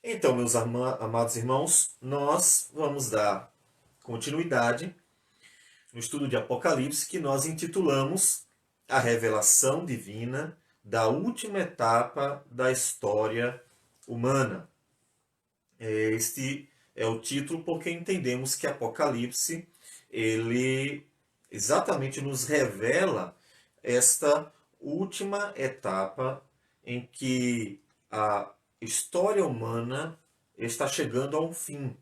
Então, meus amados irmãos, nós vamos dar continuidade no estudo de Apocalipse que nós intitulamos A Revelação Divina da Última Etapa da História Humana. Este é o título porque entendemos que Apocalipse ele exatamente nos revela esta última etapa em que a história humana está chegando a um fim.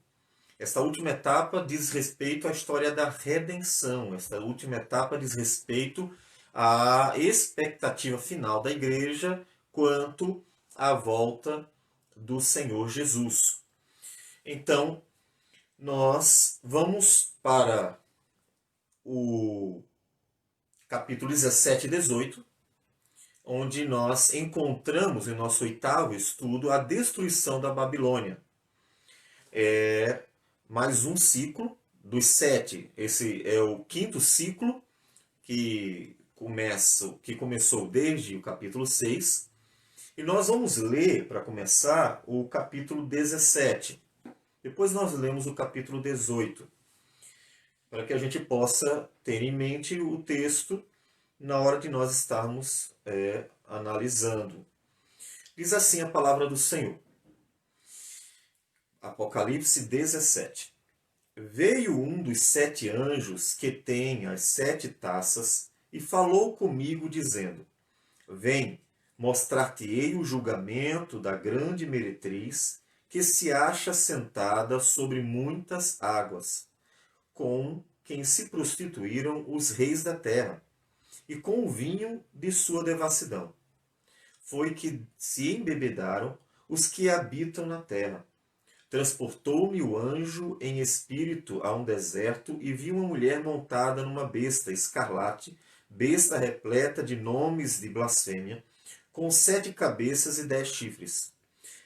Esta última etapa diz respeito à história da redenção. Esta última etapa diz respeito à expectativa final da igreja quanto à volta do Senhor Jesus. Então, nós vamos para o capítulo 17 e 18, onde nós encontramos em nosso oitavo estudo a destruição da Babilônia. É mais um ciclo dos sete. Esse é o quinto ciclo que começou desde o capítulo 6. E nós vamos ler, para começar, o capítulo 17. Depois nós lemos o capítulo 18, para que a gente possa ter em mente o texto na hora de nós estarmos analisando. Diz assim a palavra do Senhor. Apocalipse 17. Veio um dos sete anjos que tem as sete taças e falou comigo, dizendo: Vem, mostrar-te-ei o julgamento da grande meretriz, que se acha sentada sobre muitas águas, com quem se prostituíram os reis da terra, e com o vinho de sua devassidão. Foi que se embebedaram os que habitam na terra. Transportou-me o anjo em espírito a um deserto e vi uma mulher montada numa besta escarlate, besta repleta de nomes de blasfêmia, com 7 cabeças e 10 chifres.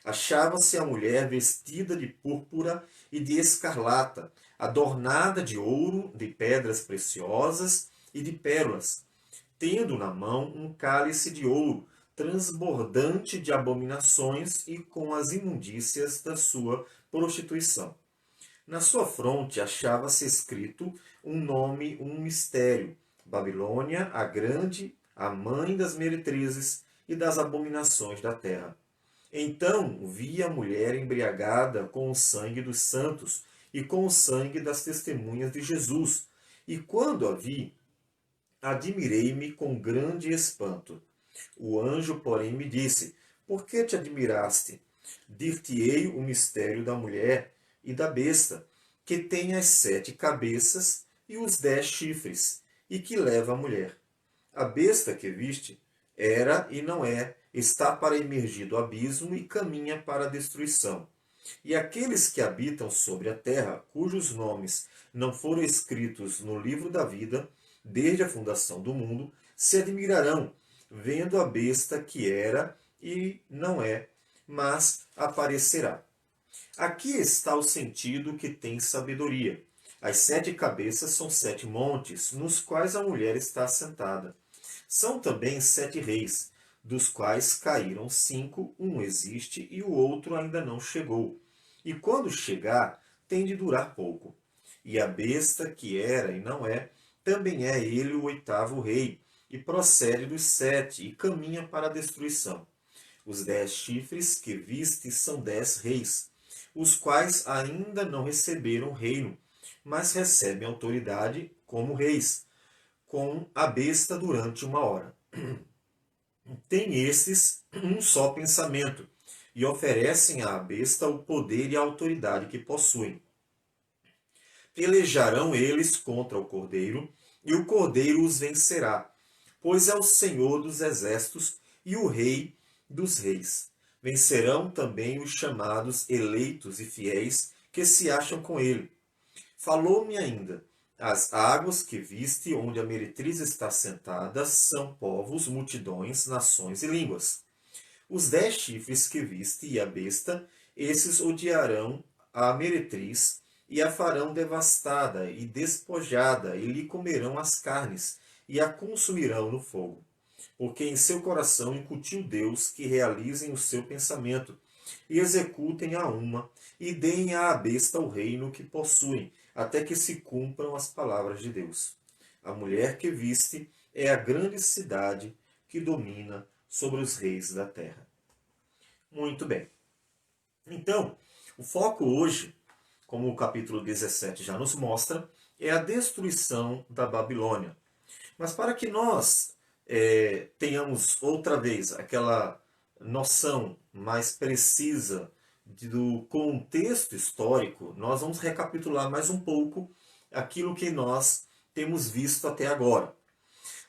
Achava-se a mulher vestida de púrpura e de escarlata, adornada de ouro, de pedras preciosas e de pérolas, tendo na mão um cálice de ouro, transbordante de abominações e com as imundícias da sua prostituição. Na sua fronte achava-se escrito um nome, um mistério: Babilônia, a grande, a mãe das meretrizes e das abominações da terra. Então vi a mulher embriagada com o sangue dos santos e com o sangue das testemunhas de Jesus. E quando a vi, admirei-me com grande espanto. O anjo, porém, me disse: Por que te admiraste? Dir-te-ei o mistério da mulher e da besta, que tem as 7 cabeças e os 10 chifres, e que leva a mulher. A besta que viste era e não é, está para emergir do abismo e caminha para a destruição. E aqueles que habitam sobre a terra, cujos nomes não foram escritos no livro da vida, desde a fundação do mundo, se admirarão, vendo a besta que era e não é, mas aparecerá. Aqui está o sentido que tem sabedoria. As 7 cabeças são 7 montes, nos quais a mulher está assentada. São também 7 reis, dos quais caíram 5, um existe e o outro ainda não chegou. E quando chegar, tem de durar pouco. E a besta que era e não é, também é ele o 8º rei, e procede dos 7, e caminha para a destruição. Os 10 chifres que viste são 10 reis, os quais ainda não receberam reino, mas recebem autoridade como reis, com a besta durante 1 hora. Tem esses um só pensamento, e oferecem à besta o poder e a autoridade que possuem. Pelejarão eles contra o Cordeiro, e o Cordeiro os vencerá, pois é o Senhor dos exércitos e o Rei dos reis. Vencerão também os chamados eleitos e fiéis que se acham com ele. Falou-me ainda: as águas que viste onde a meretriz está sentada são povos, multidões, nações e línguas. Os 10 chifres que viste e a besta, esses odiarão a meretriz e a farão devastada e despojada, e lhe comerão as carnes e a consumirão no fogo. Porque em seu coração incutiu Deus que realizem o seu pensamento, e executem a uma, e deem à besta o reino que possuem, até que se cumpram as palavras de Deus. A mulher que viste é a grande cidade que domina sobre os reis da terra. Muito bem. Então, o foco hoje, como o capítulo 17 já nos mostra, é a destruição da Babilônia. Mas para que nós tenhamos outra vez aquela noção mais precisa do contexto histórico, nós vamos recapitular mais um pouco aquilo que nós temos visto até agora.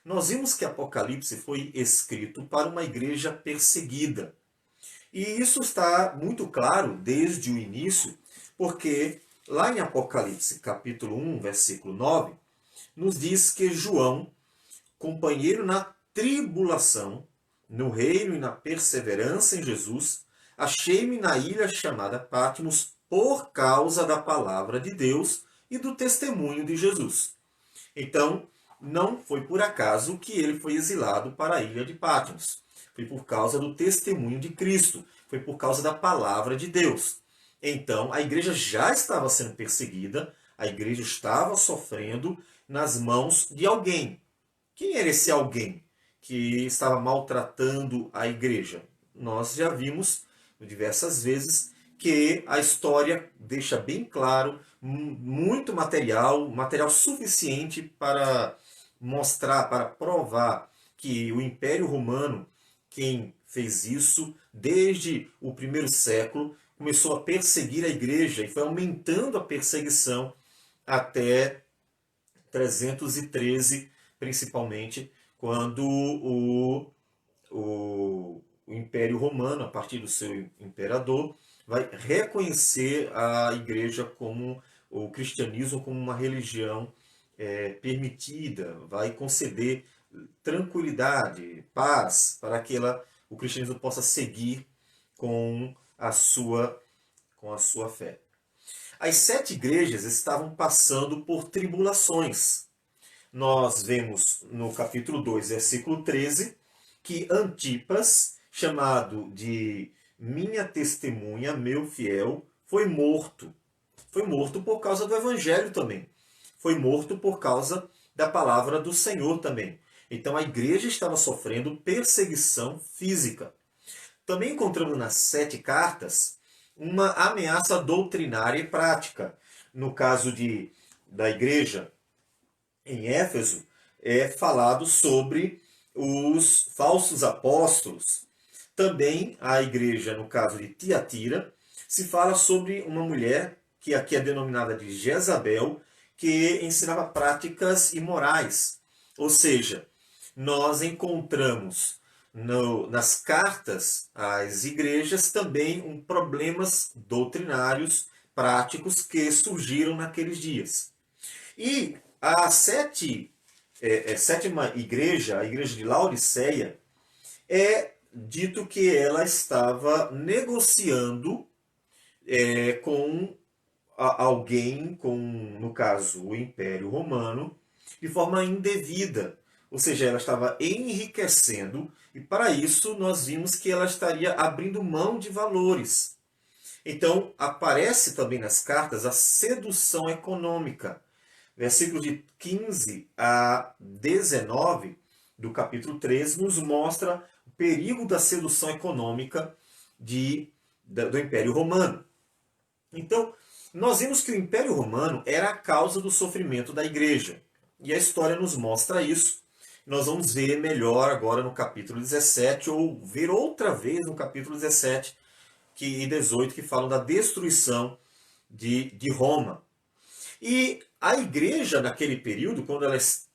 Nós vimos que Apocalipse foi escrito para uma igreja perseguida. E isso está muito claro desde o início, porque lá em Apocalipse, capítulo 1, versículo 9, nos diz que João, companheiro na tribulação, no reino e na perseverança em Jesus, achei-me na ilha chamada Patmos por causa da palavra de Deus e do testemunho de Jesus. Então, não foi por acaso que ele foi exilado para a ilha de Patmos. Foi por causa do testemunho de Cristo. Foi por causa da palavra de Deus. Então, a igreja já estava sendo perseguida, a igreja estava sofrendo nas mãos de alguém. Quem era esse alguém que estava maltratando a igreja? Nós já vimos diversas vezes que a história deixa bem claro, muito material suficiente para mostrar, para provar que o Império Romano, quem fez isso desde o primeiro século, começou a perseguir a igreja e foi aumentando a perseguição até 313, principalmente quando o Império Romano, a partir do seu imperador, vai reconhecer a igreja como o cristianismo como uma religião permitida, vai conceder tranquilidade, paz, para que o cristianismo possa seguir com a sua fé. As 7 igrejas estavam passando por tribulações. Nós vemos no capítulo 2, versículo 13, que Antipas, chamado de minha testemunha, meu fiel, foi morto. Foi morto por causa do evangelho também. Foi morto por causa da palavra do Senhor também. Então a igreja estava sofrendo perseguição física. Também encontramos nas 7 cartas uma ameaça doutrinária e prática. No caso da igreja em Éfeso, é falado sobre os falsos apóstolos. Também a igreja, no caso de Tiatira, se fala sobre uma mulher, que aqui é denominada de Jezabel, que ensinava práticas imorais. Ou seja, nós encontramos nas cartas às igrejas também problemas doutrinários, práticos que surgiram naqueles dias. E a sétima igreja, a igreja de Laodiceia, é dito que ela estava negociando com alguém, no caso, o Império Romano, de forma indevida. Ou seja, ela estava enriquecendo e para isso nós vimos que ela estaria abrindo mão de valores. Então, aparece também nas cartas a sedução econômica. Versículos de 15 a 19 do capítulo 13 nos mostra o perigo da sedução econômica do Império Romano. Então, nós vimos que o Império Romano era a causa do sofrimento da igreja. E a história nos mostra isso. Nós vamos ver melhor agora no capítulo 17, ou ver outra vez no capítulo 17 e 18, que falam da destruição de Roma. E a igreja, naquele período, quando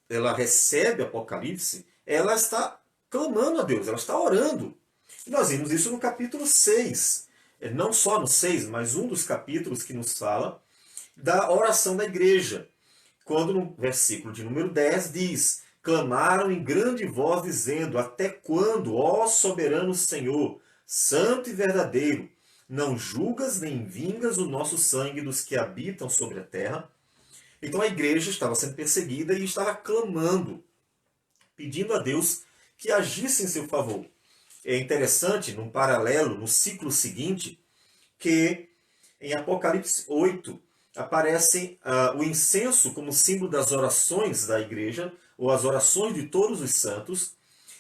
ela recebe Apocalipse, ela está clamando a Deus, ela está orando. E nós vimos isso no capítulo 6. Não só no 6, mas um dos capítulos que nos fala da oração da igreja. Quando no versículo de número 10 diz: clamaram em grande voz, dizendo: até quando, ó soberano Senhor, santo e verdadeiro, não julgas nem vingas o nosso sangue dos que habitam sobre a terra? Então a igreja estava sendo perseguida e estava clamando, pedindo a Deus que agisse em seu favor. É interessante, num paralelo, no ciclo seguinte, que em Apocalipse 8 aparece o incenso como símbolo das orações da igreja, ou as orações de todos os santos,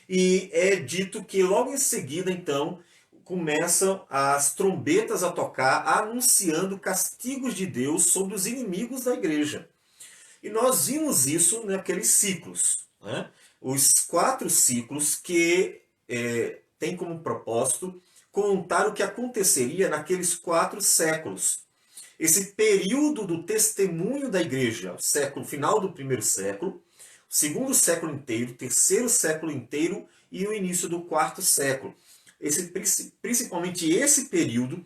e é dito que logo em seguida, então, começam as trombetas a tocar, anunciando castigos de Deus sobre os inimigos da igreja. E nós vimos isso naqueles ciclos, né? Os 4 ciclos que têm como propósito contar o que aconteceria naqueles 4 séculos. Esse período do testemunho da igreja, o século final do primeiro século, o segundo século inteiro, o terceiro século inteiro e o início do quarto século. Principalmente esse período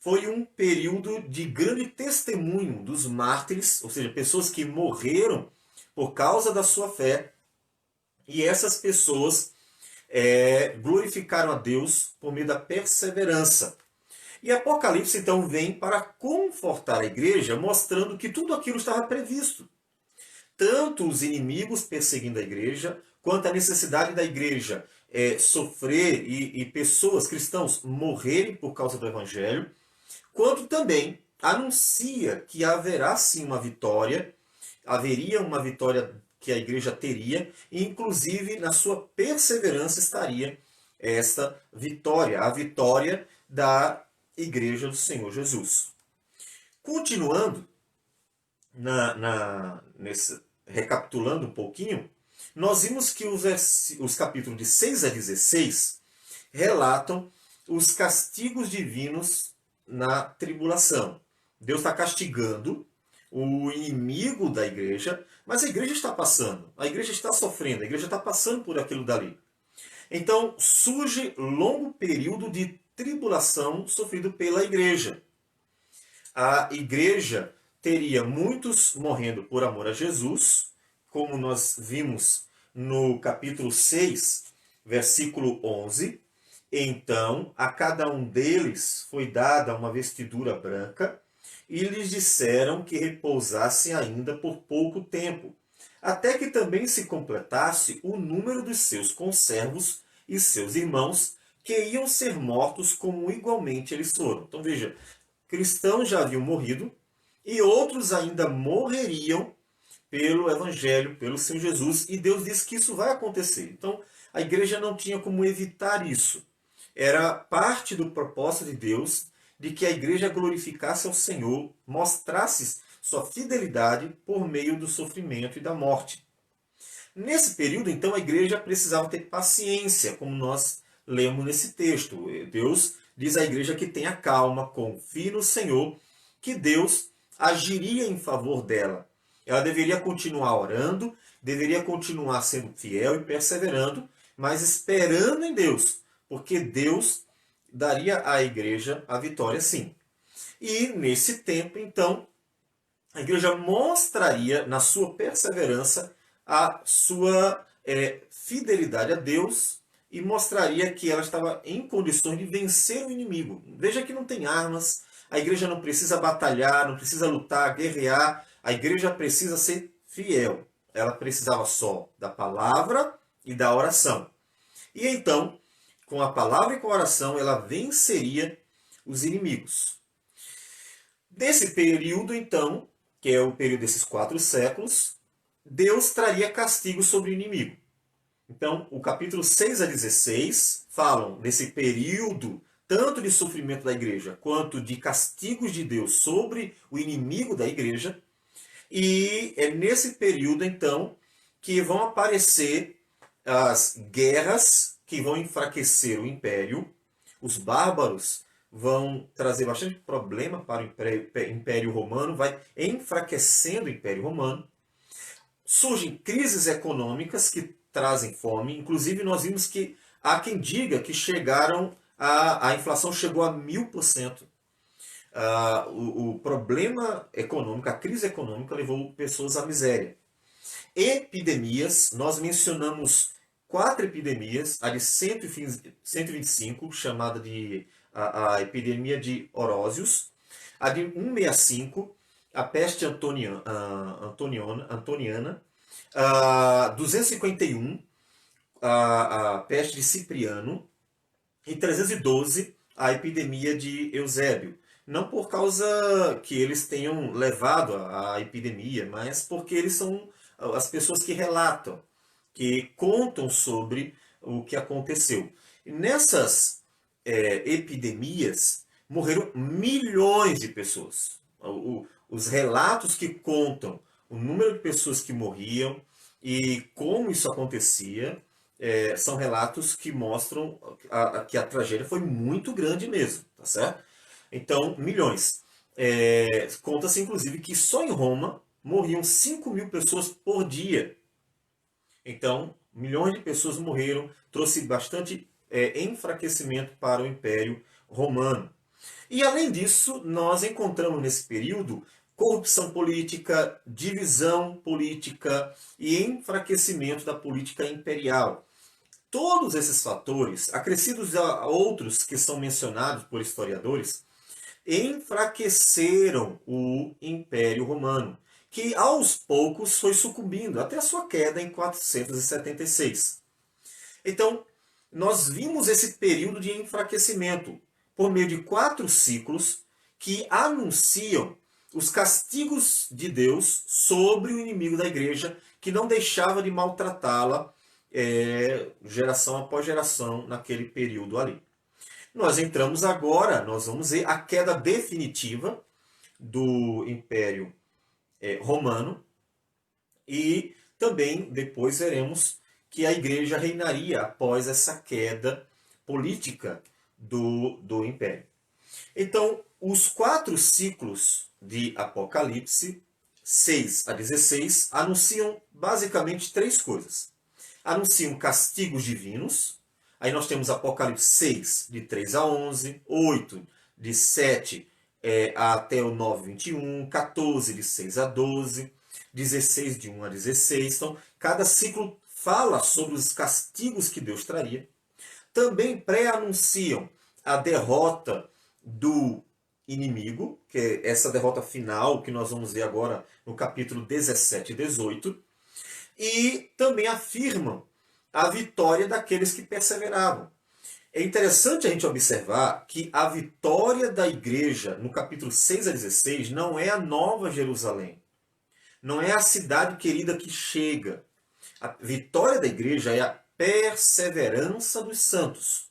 foi um período de grande testemunho dos mártires, ou seja, pessoas que morreram por causa da sua fé, e essas pessoas glorificaram a Deus por meio da perseverança. E Apocalipse então vem para confortar a igreja, mostrando que tudo aquilo estava previsto. Tanto os inimigos perseguindo a igreja, quanto a necessidade da igreja sofrer e pessoas, cristãos, morrerem por causa do evangelho, quanto também anuncia que haverá sim uma vitória, haveria uma vitória que a igreja teria, e inclusive na sua perseverança estaria esta vitória, a vitória da igreja do Senhor Jesus. Continuando, recapitulando um pouquinho, nós vimos que os capítulos de 6 a 16 relatam os castigos divinos na tribulação. Deus está castigando o inimigo da igreja, mas a igreja está passando, a igreja está sofrendo, a igreja está passando por aquilo dali. Então surge longo período de tribulação sofrido pela igreja. A igreja teria muitos morrendo por amor a Jesus, como nós vimos no capítulo 6, versículo 11. Então, a cada um deles foi dada uma vestidura branca, e lhes disseram que repousassem ainda por pouco tempo, até que também se completasse o número dos seus conservos e seus irmãos, que iam ser mortos como igualmente eles foram. Então veja, cristãos já haviam morrido, e outros ainda morreriam pelo Evangelho, pelo Senhor Jesus, e Deus disse que isso vai acontecer. Então a igreja não tinha como evitar isso. Era parte do propósito de Deus de que a igreja glorificasse ao Senhor, mostrasse sua fidelidade por meio do sofrimento e da morte. Nesse período, então, a igreja precisava ter paciência, como nós lemos nesse texto. Deus diz à igreja que tenha calma, confie no Senhor, que Deus agiria em favor dela. Ela deveria continuar orando, deveria continuar sendo fiel e perseverando, mas esperando em Deus, porque Deus daria à igreja a vitória sim. E nesse tempo, então, a igreja mostraria na sua perseverança a sua fidelidade a Deus e mostraria que ela estava em condições de vencer o inimigo. Veja que não tem armas, a igreja não precisa batalhar, não precisa lutar, guerrear, a igreja precisa ser fiel. Ela precisava só da palavra e da oração. E então, com a palavra e com a oração, ela venceria os inimigos. Desse período, então, que é o período desses 4 séculos, Deus traria castigo sobre o inimigo. Então, o capítulo 6 a 16 falam desse período tanto de sofrimento da igreja quanto de castigos de Deus sobre o inimigo da igreja. E é nesse período, então, que vão aparecer as guerras que vão enfraquecer o império. Os bárbaros vão trazer bastante problema para o Império Romano, vai enfraquecendo o Império Romano. Surgem crises econômicas que trazem fome. Inclusive, nós vimos que há quem diga que a inflação chegou a 1000%. O problema econômico, a crise econômica levou pessoas à miséria. Epidemias, nós mencionamos 4 epidemias, a de 125, chamada de a epidemia de Orósios, a de 165, a peste antoniana, a 251, a peste de Cipriano, Em 312, a epidemia de Eusébio. Não por causa que eles tenham levado a epidemia, mas porque eles são as pessoas que relatam, que contam sobre o que aconteceu. E nessas epidemias morreram milhões de pessoas. Os relatos que contam o número de pessoas que morriam e como isso acontecia são relatos que mostram que a tragédia foi muito grande mesmo, tá certo? Então, milhões. Conta-se, inclusive, que só em Roma morriam 5.000 pessoas por dia. Então, milhões de pessoas morreram, trouxe bastante enfraquecimento para o Império Romano. E, além disso, nós encontramos nesse período corrupção política, divisão política e enfraquecimento da política imperial. Todos esses fatores, acrescidos a outros que são mencionados por historiadores, enfraqueceram o Império Romano, que aos poucos foi sucumbindo até a sua queda em 476. Então, nós vimos esse período de enfraquecimento por meio de 4 ciclos que anunciam os castigos de Deus sobre o inimigo da igreja, que não deixava de maltratá-la geração após geração naquele período ali. Nós entramos agora, nós vamos ver a queda definitiva do Império Romano e também depois veremos que a igreja reinaria após essa queda política do Império. Então, os 4 ciclos de Apocalipse, 6 a 16, anunciam basicamente 3 coisas. Anunciam castigos divinos. Aí nós temos Apocalipse 6, de 3 a 11, 8, de 7 até o 9, 21, 14, de 6 a 12, 16, de 1 a 16. Então, cada ciclo fala sobre os castigos que Deus traria. Também pré-anunciam a derrota do inimigo, que é essa derrota final que nós vamos ver agora no capítulo 17 e 18. E também afirmam a vitória daqueles que perseveravam. É interessante a gente observar que a vitória da igreja no capítulo 6 a 16 não é a Nova Jerusalém. Não é a cidade querida que chega. A vitória da igreja é a perseverança dos santos.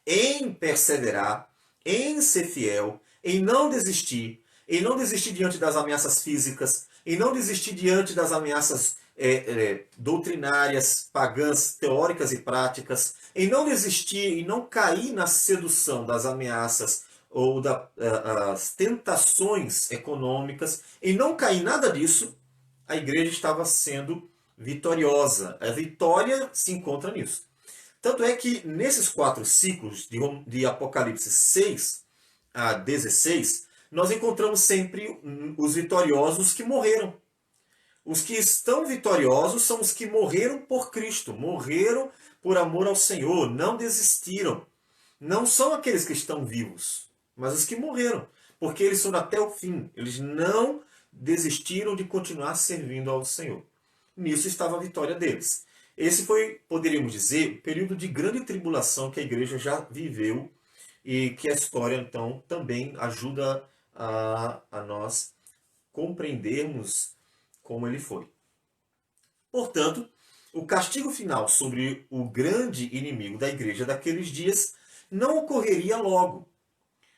Em perseverar, em ser fiel, em não desistir diante das ameaças físicas, em não desistir diante das ameaças doutrinárias, pagãs, teóricas e práticas, em não desistir e não cair na sedução das ameaças ou das tentações econômicas, em não cair nada disso, a igreja estava sendo vitoriosa. A vitória se encontra nisso. Tanto é que nesses 4 ciclos de Apocalipse 6 a 16, nós encontramos sempre os vitoriosos que morreram. Os que estão vitoriosos são os que morreram por Cristo, morreram por amor ao Senhor, não desistiram. Não são aqueles que estão vivos, mas os que morreram, porque eles foram até o fim. Eles não desistiram de continuar servindo ao Senhor. Nisso estava a vitória deles. Esse foi, poderíamos dizer, o período de grande tribulação que a igreja já viveu e que a história, então, também ajuda a nós compreendermos como ele foi. Portanto, o castigo final sobre o grande inimigo da igreja daqueles dias não ocorreria logo.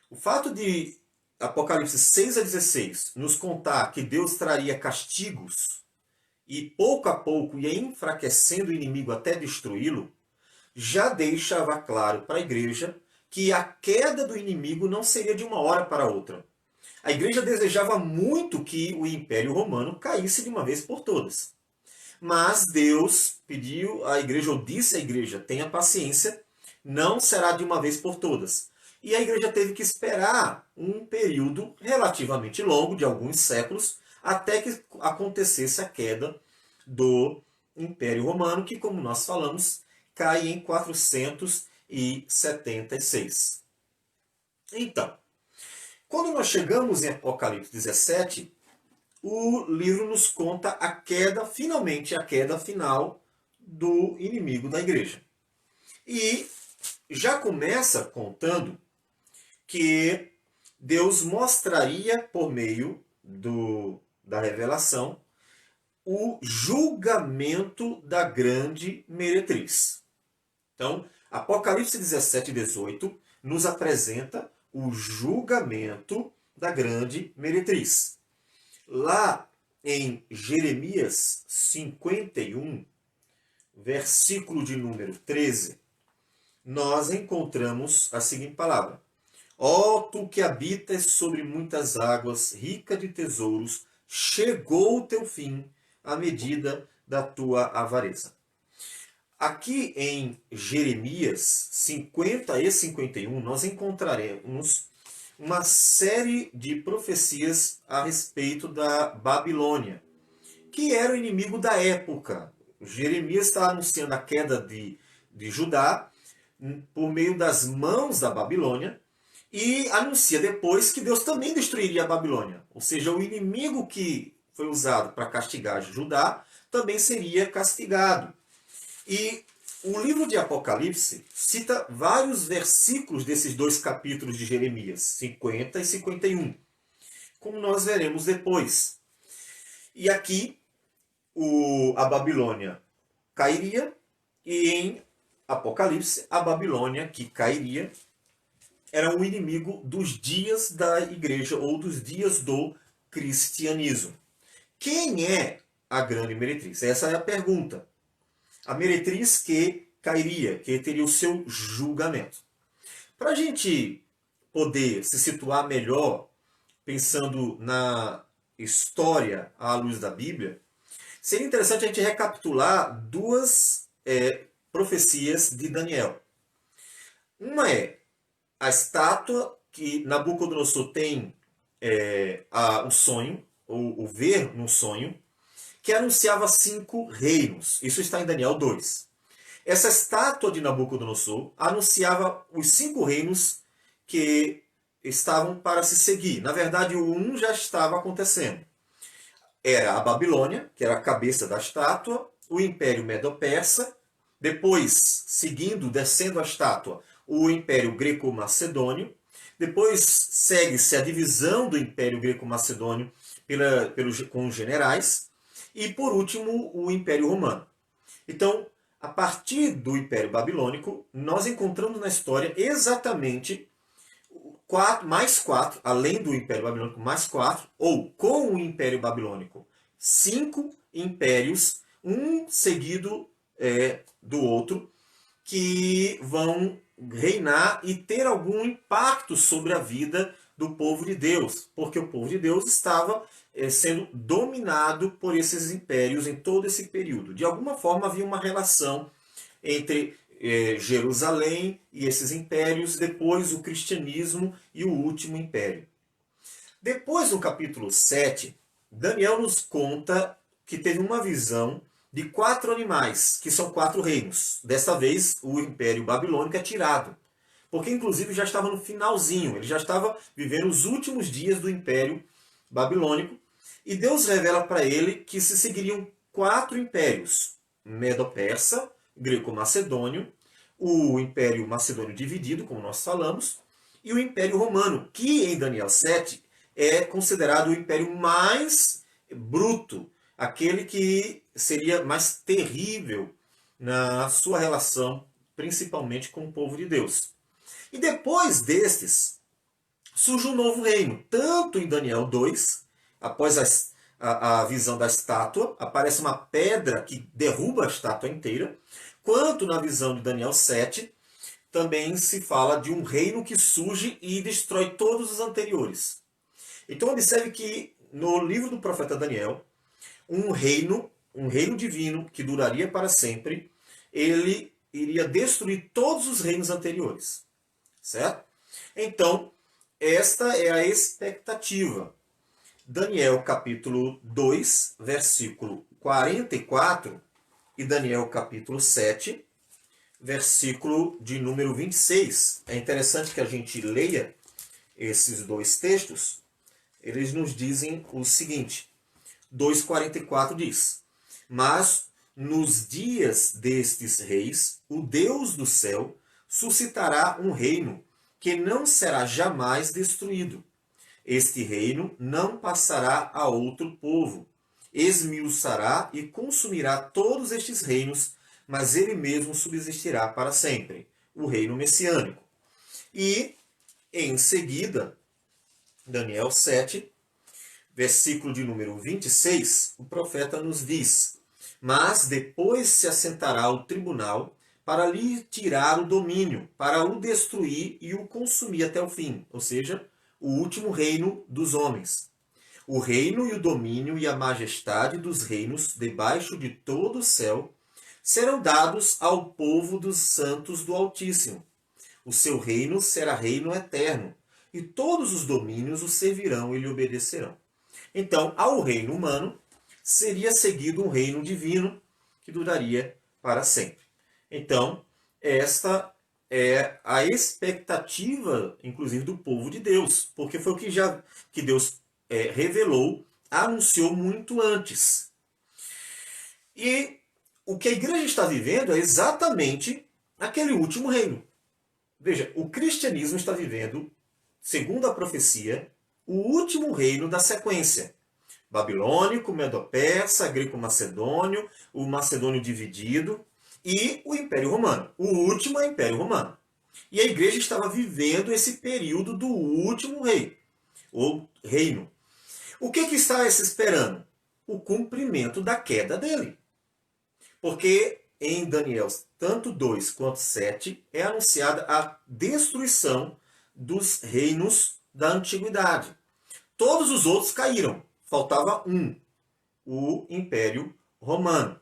O fato de Apocalipse 6 a 16 nos contar que Deus traria castigos e pouco a pouco ia enfraquecendo o inimigo até destruí-lo, já deixava claro para a igreja que a queda do inimigo não seria de uma hora para outra. A igreja desejava muito que o Império Romano caísse de uma vez por todas. Mas Deus pediu à igreja, ou disse à igreja, tenha paciência, não será de uma vez por todas. E a igreja teve que esperar um período relativamente longo, de alguns séculos, até que acontecesse a queda do Império Romano, que, como nós falamos, cai em 476. Então, quando nós chegamos em Apocalipse 17, o livro nos conta a queda, finalmente a queda final do inimigo da igreja. E já começa contando que Deus mostraria por meio da revelação o julgamento da grande meretriz. Então, Apocalipse 17 e 18 nos apresenta o julgamento da grande meretriz. Lá em Jeremias 51, versículo de número 13, nós encontramos a seguinte palavra: Ó tu que habitas sobre muitas águas, rica de tesouros, chegou o teu fim, à medida da tua avareza. Aqui em Jeremias 50 e 51, nós encontraremos uma série de profecias a respeito da Babilônia, que era o inimigo da época. Jeremias está anunciando a queda de Judá por meio das mãos da Babilônia, e anuncia depois que Deus também destruiria a Babilônia. Ou seja, o inimigo que foi usado para castigar Judá também seria castigado. E o livro de Apocalipse cita vários versículos desses dois capítulos de Jeremias, 50 e 51, como nós veremos depois. E aqui a Babilônia cairia, e em Apocalipse a Babilônia que cairia era o inimigo dos dias da igreja ou dos dias do cristianismo. Quem é a grande meretriz? Essa é a pergunta. A meretriz que cairia, que teria o seu julgamento. Para a gente poder se situar melhor, pensando na história à luz da Bíblia, seria interessante a gente recapitular duas profecias de Daniel. Uma é a estátua que Nabucodonosor tem o sonho, ou o ver no sonho, que anunciava 5 reinos. Isso está em Daniel 2. Essa estátua de Nabucodonosor anunciava os 5 reinos que estavam para se seguir. Na verdade, o 1 já estava acontecendo. Era a Babilônia, que era a cabeça da estátua, o Império Medo-Persa, depois, seguindo, descendo a estátua, o Império Greco-Macedônio, depois segue-se a divisão do Império Greco-Macedônio com os generais, e por último o Império Romano. Então, a partir do Império Babilônico, nós encontramos na história exatamente mais 4, além do Império Babilônico, mais 4, ou com o Império Babilônico, 5 impérios, um seguido do outro, que vão reinar e ter algum impacto sobre a vida do povo de Deus, porque o povo de Deus estava sendo dominado por esses impérios em todo esse período. De alguma forma havia uma relação entre Jerusalém e esses impérios, depois o cristianismo e o último império. Depois, no capítulo 7, Daniel nos conta que teve uma visão de 4 animais, que são 4 reinos. Desta vez, o Império Babilônico é tirado, porque inclusive já estava no finalzinho, ele já estava vivendo os últimos dias do Império Babilônico, e Deus revela para ele que se seguiriam 4 impérios: Medo-Persa, Greco-Macedônio, o Império Macedônio dividido, como nós falamos, e o Império Romano, que em Daniel 7 é considerado o império mais bruto, aquele que seria mais terrível na sua relação, principalmente com o povo de Deus. E depois destes, surge um novo reino. Tanto em Daniel 2, após a visão da estátua, aparece uma pedra que derruba a estátua inteira, quanto na visão de Daniel 7, também se fala de um reino que surge e destrói todos os anteriores. Então observe que no livro do profeta Daniel, um reino divino que duraria para sempre, ele iria destruir todos os reinos anteriores. Certo? Então, esta é a expectativa. Daniel capítulo 2, versículo 44, e Daniel capítulo 7, versículo de número 26. É interessante que a gente leia esses dois textos. Eles nos dizem o seguinte: 2,44 diz: Mas nos dias destes reis, o Deus do céu suscitará um reino que não será jamais destruído. Este reino não passará a outro povo. Esmiuçará e consumirá todos estes reinos, mas ele mesmo subsistirá para sempre. O reino messiânico. E, em seguida, Daniel 7, versículo de número 26, o profeta nos diz: mas depois se assentará o tribunal para lhe tirar o domínio, para o destruir e o consumir até o fim, ou seja, o último reino dos homens. O reino e o domínio e a majestade dos reinos debaixo de todo o céu serão dados ao povo dos santos do Altíssimo. O seu reino será reino eterno, e todos os domínios o servirão e lhe obedecerão. Então, ao reino humano, seria seguido um reino divino que duraria para sempre. Então, esta é a expectativa, inclusive, do povo de Deus, porque foi o que Deus revelou, anunciou muito antes. E o que a igreja está vivendo é exatamente aquele último reino. Veja, o cristianismo está vivendo, segundo a profecia, o último reino da sequência. Babilônico, Medo-Persa, Greco-Macedônio, o Macedônio dividido e o Império Romano. O último é o Império Romano. E a igreja estava vivendo esse período do último rei, ou reino. O que está se esperando? O cumprimento da queda dele. Porque em Daniel, tanto 2 quanto 7, é anunciada a destruição dos reinos da antiguidade. Todos os outros caíram. Faltava um, o Império Romano,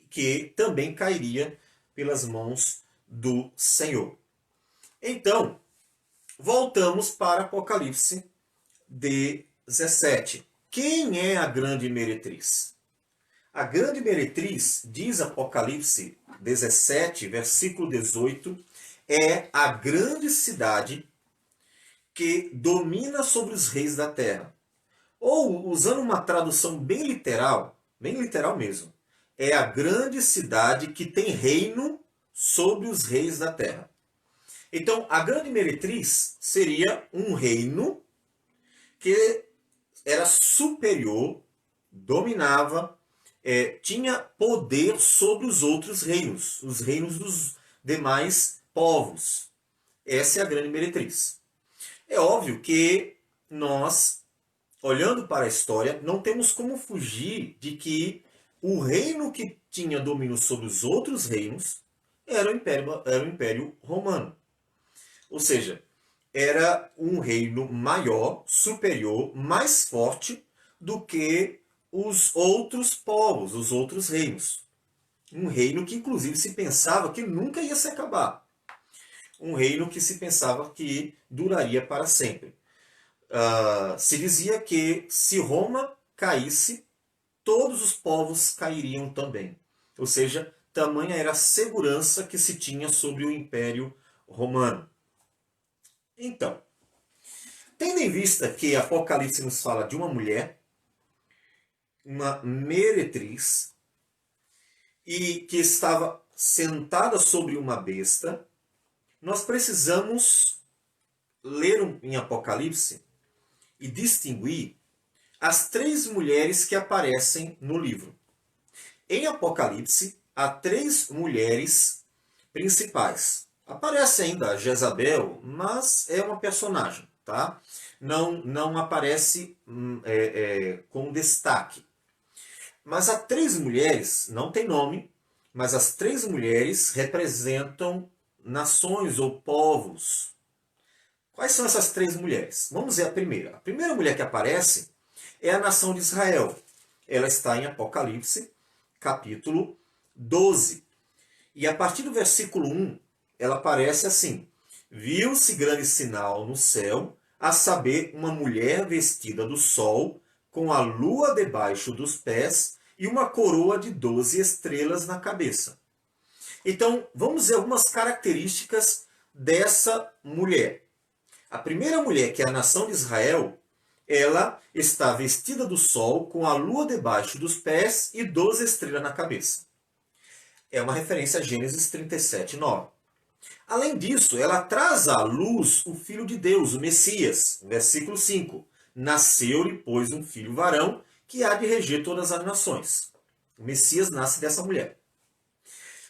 que também cairia pelas mãos do Senhor. Então, voltamos para Apocalipse 17. Quem é a grande meretriz? A grande meretriz, diz Apocalipse 17, versículo 18, é a grande cidade que domina sobre os reis da terra. Ou, usando uma tradução bem literal mesmo, é a grande cidade que tem reino sobre os reis da terra. Então, a grande meretriz seria um reino que era superior, dominava, tinha poder sobre os outros reinos, os reinos dos demais povos. Essa é a grande meretriz. É óbvio que nós, olhando para a história, não temos como fugir de que o reino que tinha domínio sobre os outros reinos era o Império Romano. Ou seja, era um reino maior, superior, mais forte do que os outros povos, os outros reinos. Um reino que inclusive se pensava que nunca ia se acabar. Um reino que se pensava que duraria para sempre. Se dizia que se Roma caísse, todos os povos cairiam também. Ou seja, tamanha era a segurança que se tinha sobre o Império Romano. Então, tendo em vista que Apocalipse nos fala de uma mulher, uma meretriz, e que estava sentada sobre uma besta, nós precisamos ler em Apocalipse e distinguir as 3 mulheres que aparecem no livro. Em Apocalipse, há 3 mulheres principais. Aparece ainda Jezabel, mas é uma personagem, tá? Não aparece com destaque. Mas há 3 mulheres, não tem nome, mas as 3 mulheres representam nações ou povos. Quais são essas 3 mulheres? Vamos ver a primeira. A primeira mulher que aparece é a nação de Israel. Ela está em Apocalipse, capítulo 12. E a partir do versículo 1, ela aparece assim: viu-se grande sinal no céu, a saber, uma mulher vestida do sol, com a lua debaixo dos pés e uma coroa de 12 estrelas na cabeça. Então, vamos ver algumas características dessa mulher. A primeira mulher, que é a nação de Israel, ela está vestida do sol, com a lua debaixo dos pés e 12 estrelas na cabeça. É uma referência a Gênesis 37, 9. Além disso, ela traz à luz o Filho de Deus, o Messias. Versículo 5. Nasceu-lhe, pois, um filho varão, que há de reger todas as nações. O Messias nasce dessa mulher.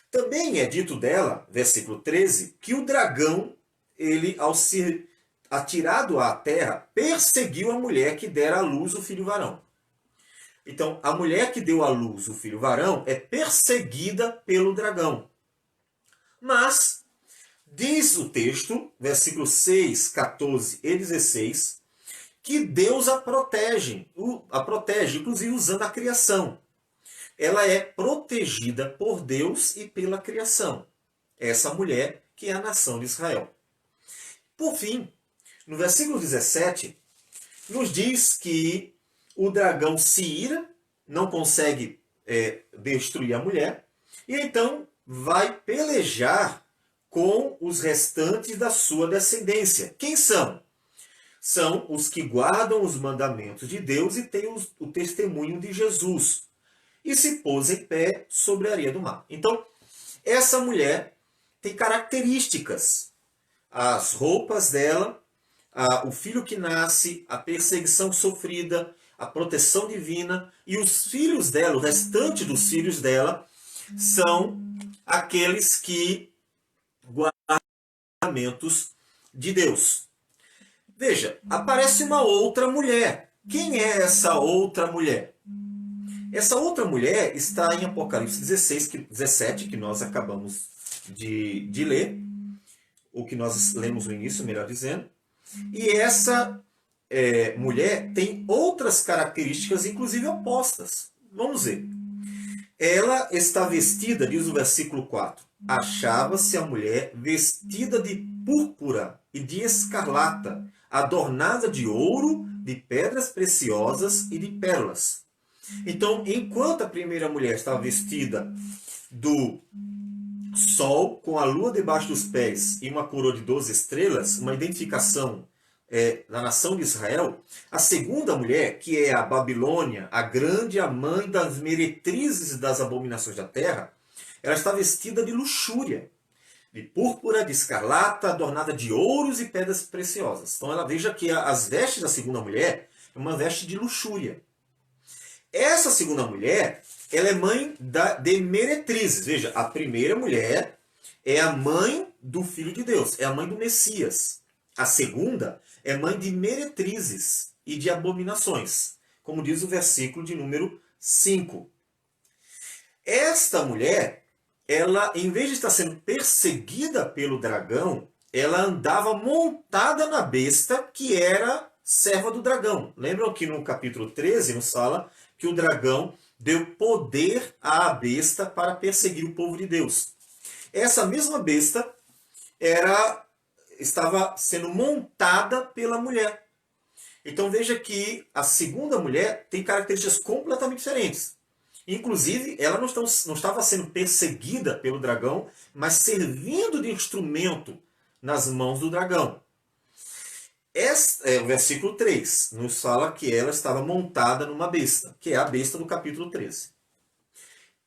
Também é dito dela, versículo 13, que o dragão, ele, ao ser atirado à terra, perseguiu a mulher que dera à luz o filho varão. Então, a mulher que deu à luz o filho varão é perseguida pelo dragão. Mas, diz o texto, versículos 6, 14 e 16, que Deus a protege, inclusive usando a criação. Ela é protegida por Deus e pela criação. Essa mulher que é a nação de Israel. Por fim, no versículo 17, nos diz que o dragão se ira, não consegue destruir a mulher, e então vai pelejar com os restantes da sua descendência. Quem são? São os que guardam os mandamentos de Deus e têm o testemunho de Jesus. E se pôs em pé sobre a areia do mar. Então, essa mulher tem características. As roupas dela, o filho que nasce, a perseguição sofrida, a proteção divina, e os filhos dela, o restante dos filhos dela, são aqueles que guardam os mandamentos de Deus. Veja, aparece uma outra mulher. Quem é essa outra mulher? Essa outra mulher está em Apocalipse 17, que nós acabamos de ler, ou que nós lemos no início, melhor dizendo. E essa mulher tem outras características, inclusive opostas. Vamos ver. Ela está vestida, diz o versículo 4, achava-se a mulher vestida de púrpura e de escarlata, adornada de ouro, de pedras preciosas e de pérolas. Então, enquanto a primeira mulher estava vestida do sol, com a lua debaixo dos pés e uma coroa de 12 estrelas, uma identificação da nação de Israel, a segunda mulher, que é a Babilônia, a grande, a mãe das meretrizes e das abominações da terra, ela está vestida de luxúria, de púrpura, de escarlata, adornada de ouros e pedras preciosas. Então, ela veja que as vestes da segunda mulher é uma veste de luxúria. Essa segunda mulher, ela é mãe de meretrizes. Veja, a primeira mulher é a mãe do Filho de Deus, é a mãe do Messias. A segunda é mãe de meretrizes e de abominações, como diz o versículo de número 5. Esta mulher, ela, em vez de estar sendo perseguida pelo dragão, ela andava montada na besta que era serva do dragão. Lembram que no capítulo 13 nos fala que o dragão deu poder à besta para perseguir o povo de Deus. Essa mesma besta estava sendo montada pela mulher. Então veja que a segunda mulher tem características completamente diferentes. Inclusive, ela não estava sendo perseguida pelo dragão, mas servindo de instrumento nas mãos do dragão. O versículo 3 nos fala que ela estava montada numa besta, que é a besta do capítulo 13.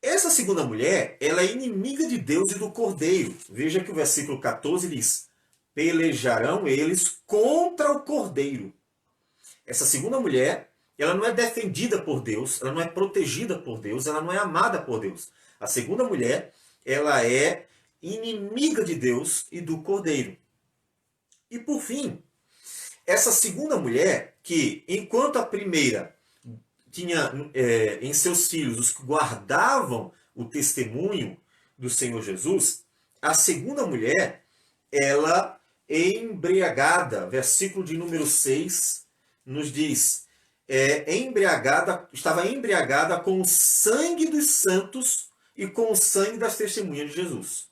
Essa segunda mulher, ela é inimiga de Deus e do Cordeiro. Veja que o versículo 14 diz: pelejarão eles contra o Cordeiro. Essa segunda mulher, ela não é defendida por Deus, ela não é protegida por Deus, ela não é amada por Deus. A segunda mulher, ela é inimiga de Deus e do Cordeiro. E por fim, essa segunda mulher, que enquanto a primeira tinha em seus filhos os que guardavam o testemunho do Senhor Jesus, a segunda mulher, ela é embriagada, versículo de número 6 nos diz, estava embriagada com o sangue dos santos e com o sangue das testemunhas de Jesus.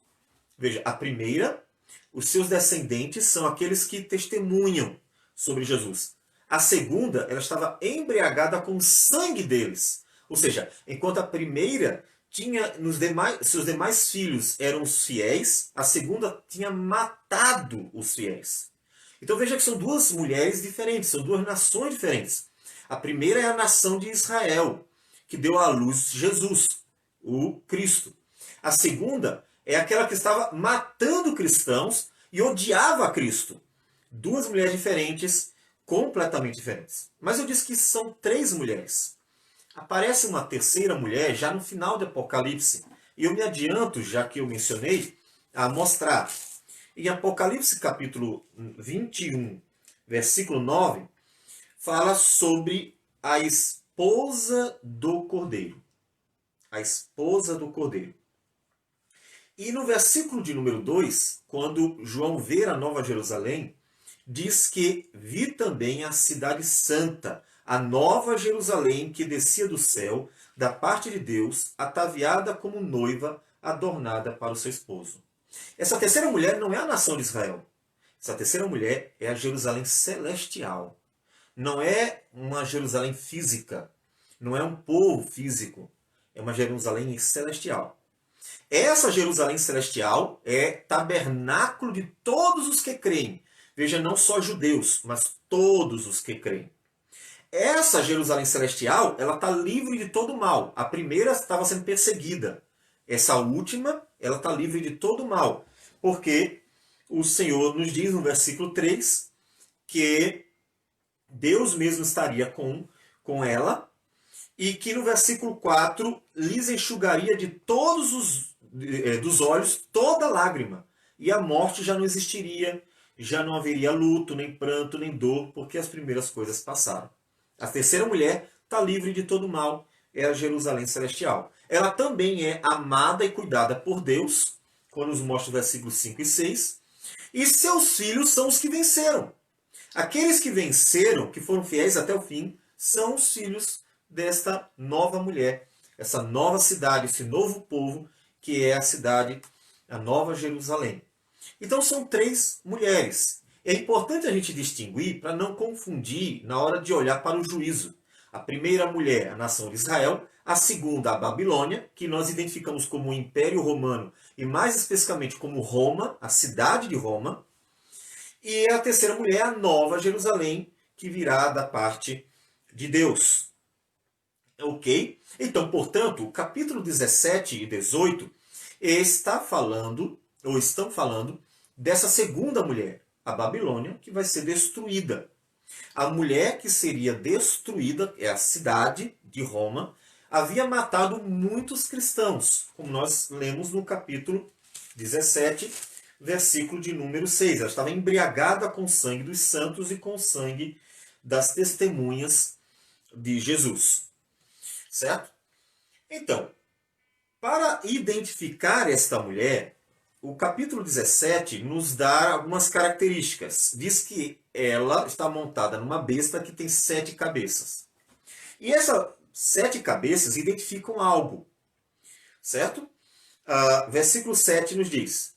Veja, a primeira, os seus descendentes são aqueles que testemunham sobre Jesus. A segunda, ela estava embriagada com o sangue deles. Ou seja, enquanto a primeira tinha seus demais filhos eram os fiéis, a segunda tinha matado os fiéis. Então veja que são duas mulheres diferentes, são duas nações diferentes. A primeira é a nação de Israel, que deu à luz Jesus, o Cristo. A segunda é aquela que estava matando cristãos e odiava a Cristo. Duas mulheres diferentes, completamente diferentes. Mas eu disse que são três mulheres. Aparece uma terceira mulher já no final do Apocalipse. E eu me adianto, já que eu mencionei, a mostrar. Em Apocalipse capítulo 21, versículo 9, fala sobre a esposa do Cordeiro. A esposa do Cordeiro. E no versículo de número 2, quando João vê a Nova Jerusalém, diz que vi também a cidade santa, a Nova Jerusalém que descia do céu, da parte de Deus, ataviada como noiva, adornada para o seu esposo. Essa terceira mulher não é a nação de Israel. Essa terceira mulher é a Jerusalém celestial. Não é uma Jerusalém física. Não é um povo físico. É uma Jerusalém celestial. Essa Jerusalém celestial é tabernáculo de todos os que creem. Veja, não só judeus, mas todos os que creem. Essa Jerusalém celestial, ela está livre de todo mal. A primeira estava sendo perseguida. Essa última, ela está livre de todo mal. Porque o Senhor nos diz no versículo 3 que Deus mesmo estaria com ela e que no versículo 4 lhes enxugaria de todos dos olhos toda lágrima. E a morte já não existiria, já não haveria luto, nem pranto, nem dor, porque as primeiras coisas passaram. A terceira mulher está livre de todo mal, é a Jerusalém celestial. Ela também é amada e cuidada por Deus, quando nos mostra o versículos 5 e 6. E seus filhos são os que venceram. Aqueles que venceram, que foram fiéis até o fim, são os filhos desta nova mulher, essa nova cidade, esse novo povo, que é a cidade, a Nova Jerusalém. Então são três mulheres. É importante a gente distinguir para não confundir na hora de olhar para o juízo. A primeira mulher, a nação de Israel, a segunda, a Babilônia, que nós identificamos como o Império Romano e mais especificamente como Roma, a cidade de Roma. E a terceira mulher, a Nova Jerusalém, que virá da parte de Deus. Ok? Então, portanto, o capítulo 17 e 18 está falando, ou estão falando, dessa segunda mulher, a Babilônia, que vai ser destruída. A mulher que seria destruída, é a cidade de Roma, havia matado muitos cristãos, como nós lemos no capítulo 17, versículo de número 6. Ela estava embriagada com o sangue dos santos e com o sangue das testemunhas de Jesus. Certo? Então, para identificar esta mulher, o capítulo 17 nos dá algumas características. Diz que ela está montada numa besta que tem 7 cabeças. E essas 7 cabeças identificam algo. Certo? Versículo 7 nos diz: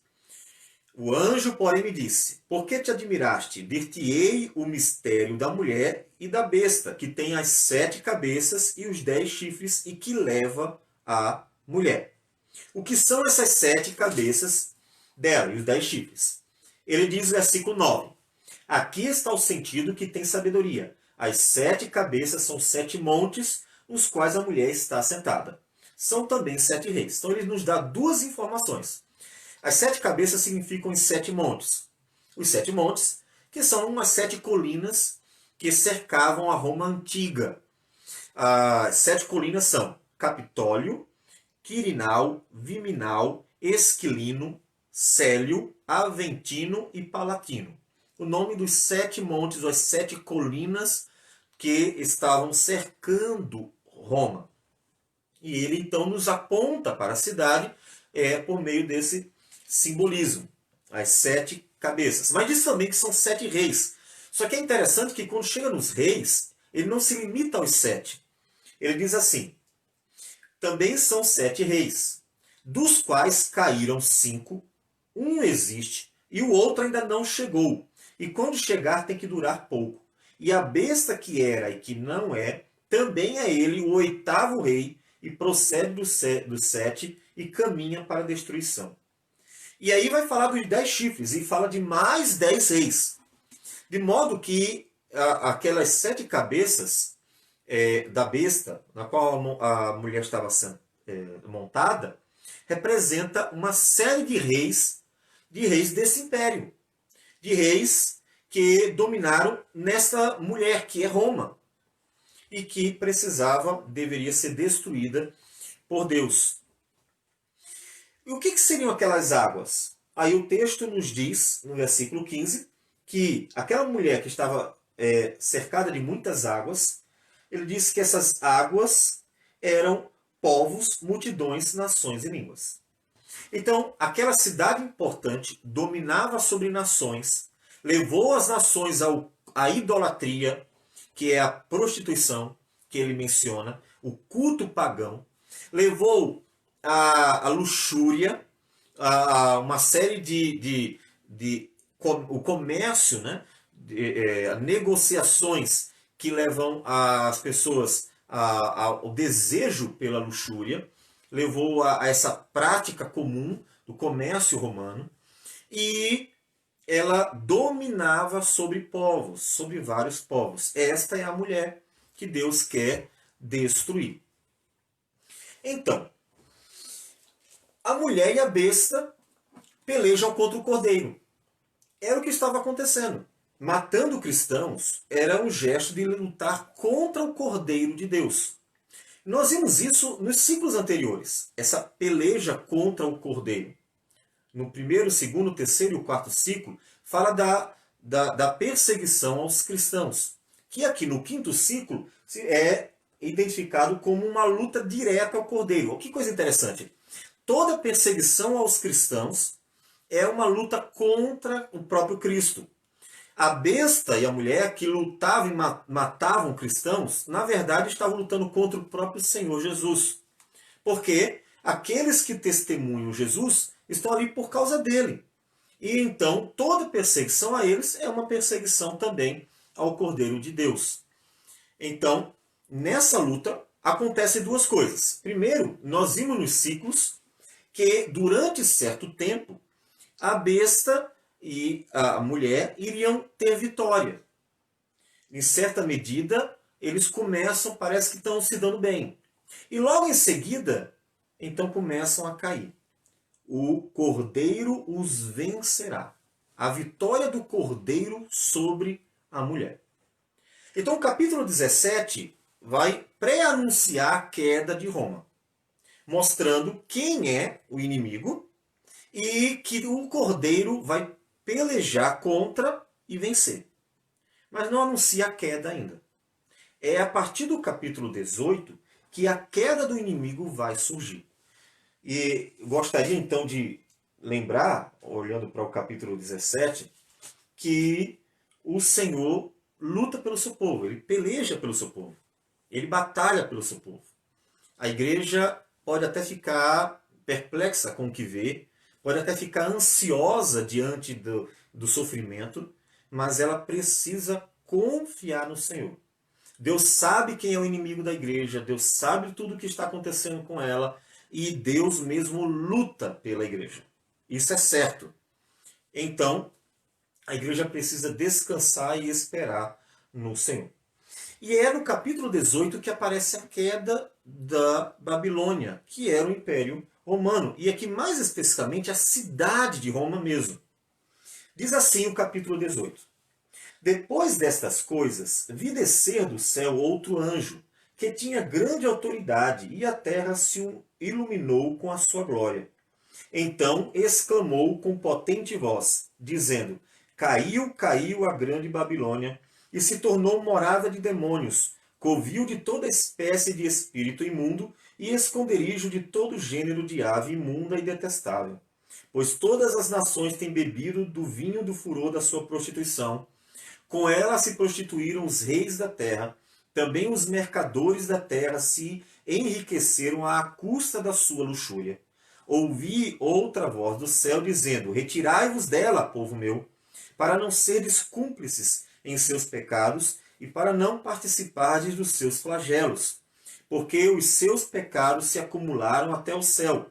o anjo, porém, me disse: por que te admiraste? Dir-te-ei o mistério da mulher e da besta, que tem as 7 cabeças e os 10 chifres, e que leva a mulher. O que são essas 7 cabeças dela e os 10 chifres? Ele diz no versículo 9: aqui está o sentido que tem sabedoria. As 7 cabeças são 7 montes, nos quais a mulher está sentada. São também 7 reis. Então ele nos dá duas informações. As 7 cabeças significam os 7 montes. Os 7 montes, que são umas 7 colinas que cercavam a Roma antiga. As 7 colinas são Capitólio, Quirinal, Viminal, Esquilino, Célio, Aventino e Palatino. O nome dos 7 montes, ou as 7 colinas que estavam cercando Roma. E ele então nos aponta para a cidade por meio desse simbolismo, as 7 cabeças. Mas diz também que são 7 reis. Só que é interessante que quando chega nos reis, ele não se limita aos 7. Ele diz assim: também são 7 reis, dos quais caíram 5, um existe e o outro ainda não chegou. E quando chegar tem que durar pouco. E a besta que era e que não é, também é ele o 8º rei, e procede dos 7 e caminha para a destruição. E aí vai falar dos 10 chifres e fala de mais 10 reis. De modo que aquelas 7 cabeças da besta, na qual a mulher estava montada, representa uma série de reis desse império, de reis que dominaram nessa mulher que é Roma e que deveria ser destruída por Deus. E o que seriam aquelas águas? Aí o texto nos diz, no versículo 15, que aquela mulher que estava cercada de muitas águas, ele diz que essas águas eram povos, multidões, nações e línguas. Então, aquela cidade importante dominava sobre nações, levou as nações à idolatria, que é a prostituição, que ele menciona, o culto pagão, levou a luxúria, a uma série o comércio, né? Negociações que levam as pessoas ao desejo pela luxúria, levou a essa prática comum do comércio romano, e ela dominava sobre povos, sobre vários povos. Esta é a mulher que Deus quer destruir. Então, a mulher e a besta pelejam contra o cordeiro. Era o que estava acontecendo. Matando cristãos era um gesto de lutar contra o cordeiro de Deus. Nós vimos isso nos ciclos anteriores, essa peleja contra o cordeiro. No primeiro, segundo, terceiro e o quarto ciclo, fala da perseguição aos cristãos, que aqui no quinto ciclo é identificado como uma luta direta ao cordeiro. Que coisa interessante. Toda perseguição aos cristãos é uma luta contra o próprio Cristo. A besta e a mulher que lutavam e matavam cristãos, na verdade estavam lutando contra o próprio Senhor Jesus. Porque aqueles que testemunham Jesus estão ali por causa dele. E então toda perseguição a eles é uma perseguição também ao Cordeiro de Deus. Então, nessa luta acontecem duas coisas. Primeiro, nós vimos nos ciclos que durante certo tempo a besta e a mulher iriam ter vitória. Em certa medida, eles começam, parece que estão se dando bem. E logo em seguida, então começam a cair. O cordeiro os vencerá. A vitória do cordeiro sobre a mulher. Então o capítulo 17 vai pré-anunciar a queda de Roma, mostrando quem é o inimigo e que o cordeiro vai pelejar contra e vencer. Mas não anuncia a queda ainda. É a partir do capítulo 18 que a queda do inimigo vai surgir. E gostaria então de lembrar, olhando para o capítulo 17, que o Senhor luta pelo seu povo, ele peleja pelo seu povo, ele batalha pelo seu povo. A igreja pode até ficar perplexa com o que vê, pode até ficar ansiosa diante do sofrimento, mas ela precisa confiar no Senhor. Deus sabe quem é o inimigo da igreja, Deus sabe tudo o que está acontecendo com ela, e Deus mesmo luta pela igreja. Isso é certo. Então, a igreja precisa descansar e esperar no Senhor. E é no capítulo 18 que aparece a queda da Babilônia, que era o Império Romano. E aqui mais especificamente a cidade de Roma mesmo. Diz assim o capítulo 18. Depois destas coisas, vi descer do céu outro anjo, que tinha grande autoridade, e a terra se iluminou com a sua glória. Então exclamou com potente voz, dizendo: Caiu, caiu a grande Babilônia, e se tornou morada de demônios, covil de toda espécie de espírito imundo, e esconderijo de todo gênero de ave imunda e detestável. Pois todas as nações têm bebido do vinho do furor da sua prostituição. Com ela se prostituíram os reis da terra, também os mercadores da terra se enriqueceram à custa da sua luxúria. Ouvi outra voz do céu dizendo: Retirai-vos dela, povo meu, para não seres cúmplices em seus pecados e para não participardes dos seus flagelos, porque os seus pecados se acumularam até o céu,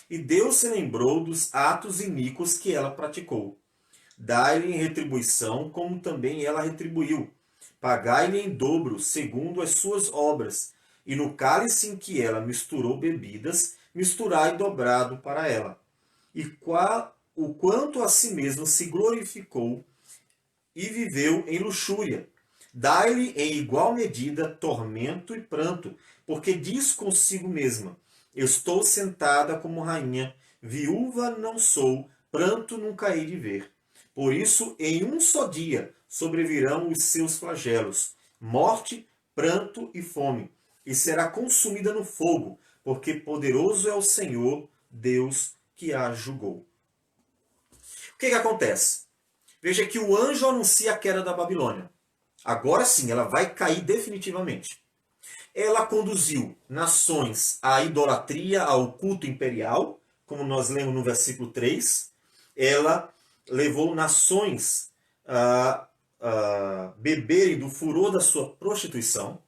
e Deus se lembrou dos atos iníquos que ela praticou. Dai-lhe em retribuição, como também ela retribuiu. Pagai-lhe em dobro, segundo as suas obras. E no cálice em que ela misturou bebidas, misturai dobrado para ela. E o quanto a si mesmo se glorificou e viveu em luxúria. Dai-lhe em igual medida tormento e pranto, porque diz consigo mesma: estou sentada como rainha, viúva não sou, pranto nunca hei de ver. Por isso, em um só dia sobrevirão os seus flagelos, morte, pranto e fome, e será consumida no fogo, porque poderoso é o Senhor, Deus, que a julgou. O que acontece? Veja que o anjo anuncia a queda da Babilônia. Agora sim, ela vai cair definitivamente. Ela conduziu nações à idolatria, ao culto imperial, como nós lemos no versículo 3. Ela levou nações a beberem do furor da sua prostituição.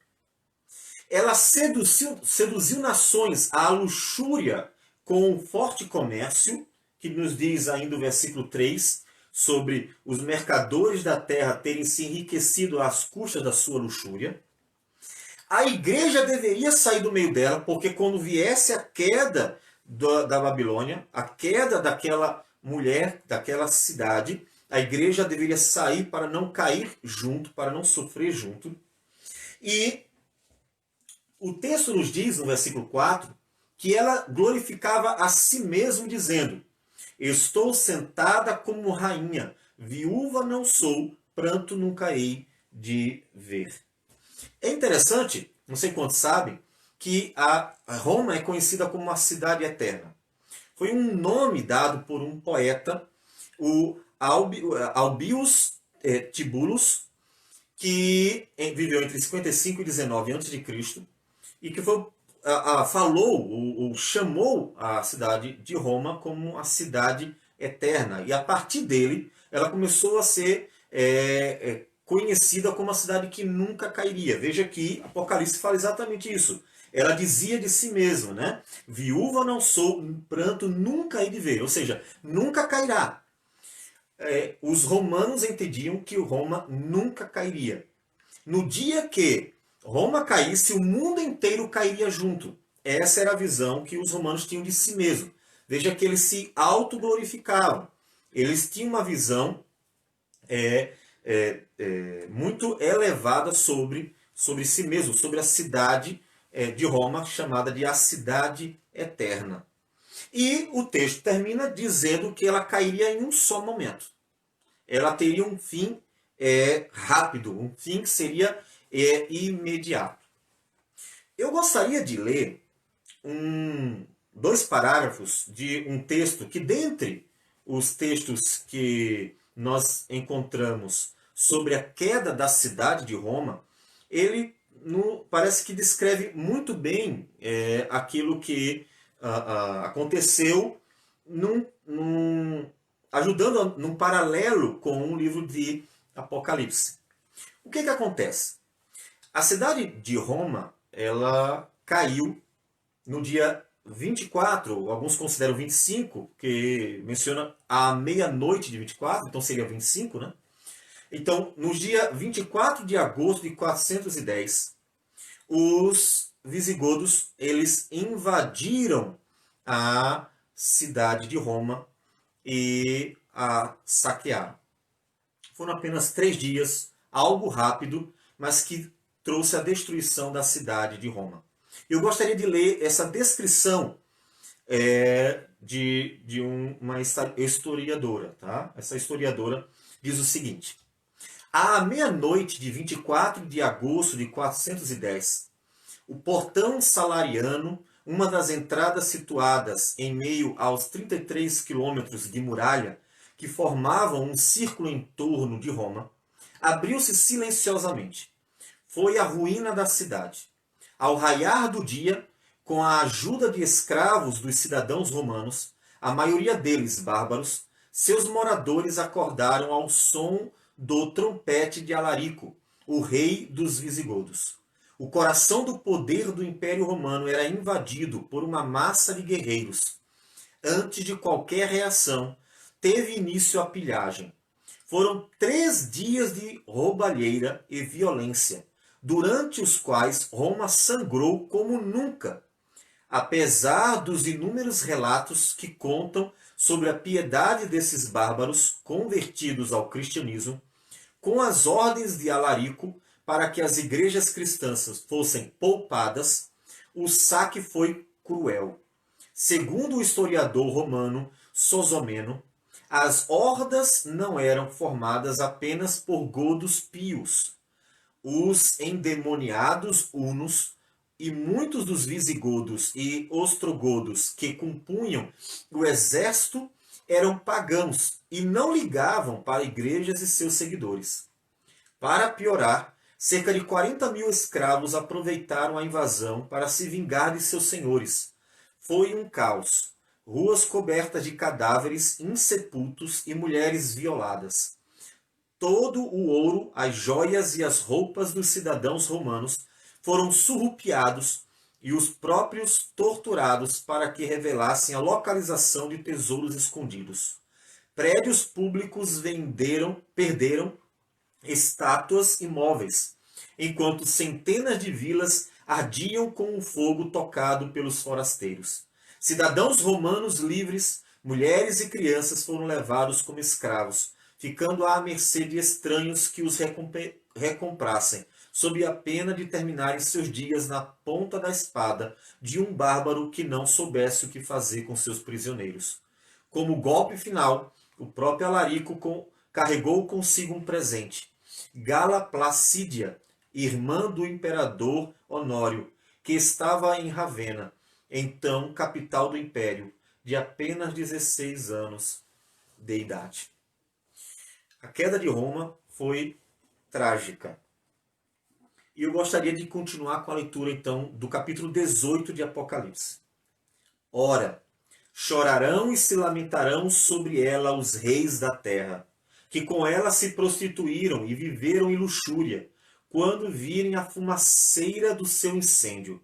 Ela seduziu nações à luxúria com um forte comércio, que nos diz ainda o versículo 3, sobre os mercadores da terra terem se enriquecido às custas da sua luxúria. A igreja deveria sair do meio dela, porque quando viesse a queda da Babilônia, a queda daquela mulher, daquela cidade, a igreja deveria sair para não cair junto, para não sofrer junto. E o texto nos diz, no versículo 4, que ela glorificava a si mesma, dizendo: estou sentada como rainha, viúva não sou, pranto nunca hei de ver. É interessante, não sei quantos sabem, que a Roma é conhecida como uma cidade eterna. Foi um nome dado por um poeta, o Albius Tibullus, que viveu entre 55 e 19 a.C., e que falou ou chamou a cidade de Roma como a cidade eterna. E a partir dele, ela começou a ser conhecida como a cidade que nunca cairia. Veja que Apocalipse fala exatamente isso. Ela dizia de si mesma, né? Viúva não sou, pranto nunca hei de ver. Ou seja, nunca cairá. Os romanos entendiam que Roma nunca cairia. No dia que Roma caísse, o mundo inteiro cairia junto. Essa era a visão que os romanos tinham de si mesmos. Veja que eles se autoglorificavam. Eles tinham uma visão muito elevada sobre si mesmo, sobre a cidade de Roma, chamada de a cidade eterna. E o texto termina dizendo que ela cairia em um só momento. Ela teria um fim rápido, um fim que seria imediato. Eu gostaria de ler dois parágrafos de um texto que, dentre os textos que nós encontramos sobre a queda da cidade de Roma, ele parece que descreve muito bem aquilo que aconteceu, ajudando num paralelo com um livro de Apocalipse. O que acontece? A cidade de Roma, ela caiu no dia 24, alguns consideram 25, que menciona a meia-noite de 24, então seria 25, né? Então, no dia 24 de agosto de 410, os visigodos, eles invadiram a cidade de Roma e a saquearam. Foram apenas 3 dias, algo rápido, mas que trouxe a destruição da cidade de Roma. Eu gostaria de ler essa descrição de uma historiadora. Tá? Essa historiadora diz o seguinte: à meia-noite de 24 de agosto de 410, o portão Salariano, uma das entradas situadas em meio aos 33 quilômetros de muralha que formavam um círculo em torno de Roma, abriu-se silenciosamente. Foi a ruína da cidade. Ao raiar do dia, com a ajuda de escravos dos cidadãos romanos, a maioria deles bárbaros, seus moradores acordaram ao som do trompete de Alarico, o rei dos visigodos. O coração do poder do Império Romano era invadido por uma massa de guerreiros. Antes de qualquer reação, teve início a pilhagem. Foram 3 dias de roubalheira e violência, durante os quais Roma sangrou como nunca. Apesar dos inúmeros relatos que contam sobre a piedade desses bárbaros convertidos ao cristianismo, com as ordens de Alarico para que as igrejas cristãs fossem poupadas, o saque foi cruel. Segundo o historiador romano Sosomeno, as hordas não eram formadas apenas por godos pios. Os endemoniados hunos e muitos dos visigodos e ostrogodos que compunham o exército eram pagãos e não ligavam para igrejas e seus seguidores. Para piorar, cerca de 40 mil escravos aproveitaram a invasão para se vingar de seus senhores. Foi um caos. Ruas cobertas de cadáveres insepultos e mulheres violadas. Todo o ouro, as joias e as roupas dos cidadãos romanos foram surrupiados e os próprios torturados para que revelassem a localização de tesouros escondidos. Prédios públicos perderam estátuas e móveis, enquanto centenas de vilas ardiam com o fogo tocado pelos forasteiros. Cidadãos romanos livres, mulheres e crianças foram levados como escravos, ficando à mercê de estranhos que os recomprassem, sob a pena de terminarem seus dias na ponta da espada de um bárbaro que não soubesse o que fazer com seus prisioneiros. Como golpe final, o próprio Alarico carregou consigo um presente. Gala Placídia, irmã do imperador Honório, que estava em Ravenna, então capital do império, de apenas 16 anos de idade. A queda de Roma foi trágica. E eu gostaria de continuar com a leitura, então, do capítulo 18 de Apocalipse. Ora, chorarão e se lamentarão sobre ela os reis da terra, que com ela se prostituíram e viveram em luxúria, quando virem a fumaceira do seu incêndio.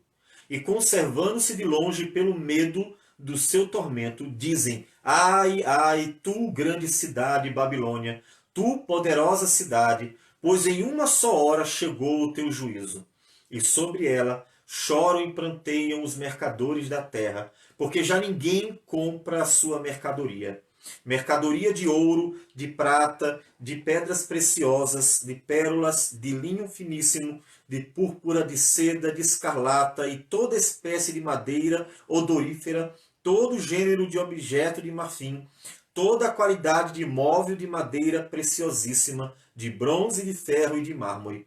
E conservando-se de longe pelo medo do seu tormento, dizem: Ai, ai, tu grande cidade Babilônia, tu poderosa cidade, pois em uma só hora chegou o teu juízo. E sobre ela choram e pranteiam os mercadores da terra, porque já ninguém compra a sua mercadoria. Mercadoria de ouro, de prata, de pedras preciosas, de pérolas, de linho finíssimo, de púrpura, de seda, de escarlata e toda espécie de madeira odorífera, todo gênero de objeto de marfim, toda a qualidade de móvel de madeira preciosíssima, de bronze, de ferro e de mármore.